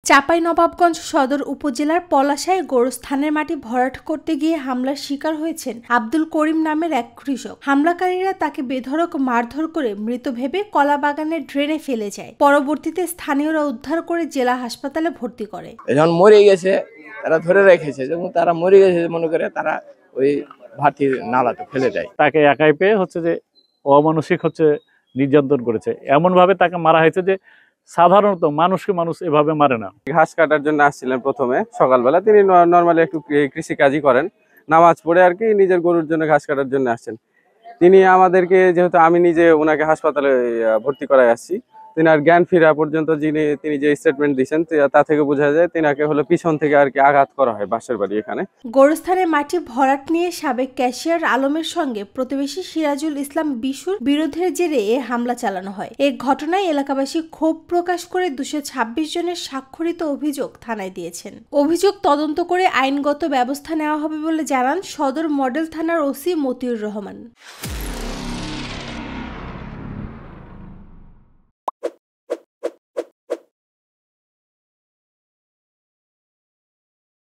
চাঁপাইনবাবগঞ্জ সদর উপজেলার পলাশায় গোরস্থানের মাটি ভরাট করতে গিয়ে হামলার শিকার হয়েছেন আব্দুল করিম নামের এক কৃষক। হামলাকারীরা তাকে বেধড়ক মারধর করে মৃত ভেবে কলাবাগানের ড্রেনে ফেলে যায়। পরবর্তীতে স্থানীয়রা উদ্ধার করে জেলা হাসপাতালে ভর্তি করে। যখন মরে গেছে তারা ধরে রেখেছে, যখন তারা মরে গেছে মনে করে তারা ওই ভাটির নালাতে ফেলে দেয়। তাকে একাই পেয়ে যে অমানসিক নির্যাতন করেছে, এমন ভাবে তাকে মারা হয়েছে যে সাধারণত মানুষকে মানুষ এভাবে মারে না। ঘাস কাটার জন্য আসছিলেন প্রথমে সকালবেলা। তিনি নর্মালি একটু কৃষি কাজই করেন, নামাজ পড়ে আর কি নিজের গরুর জন্য ঘাস কাটার জন্য আসছেন। তিনি আমাদেরকে, যেহেতু আমি নিজে ওনাকে হাসপাতালে ভর্তি করায় আসছি, তিনার জ্ঞান ফেরা পর্যন্ত তিনি যে স্টেটমেন্ট দিয়েছেন তা থেকে বোঝা যায় তিনাকে পিছন থেকে আর কি আঘাত করা হয় বাসের বাড়ি এখানে। গোরস্থানের মাটি ভরাট নিয়ে সাবেক ক্যাশিয়ার আলমের সঙ্গে প্রতিবেশী সিরাজুল ইসলাম বিশুর বিরোধের জেরে এ হামলা চালানো হয়। এ ঘটনায় এলাকাবাসী ক্ষোভ প্রকাশ করে 226 জনের স্বাক্ষরিত অভিযোগ থানায় দিয়েছেন। অভিযোগ তদন্ত করে আইনগত ব্যবস্থা নেওয়া হবে বলে জানান সদর মডেল থানার ওসি মতিউর রহমান।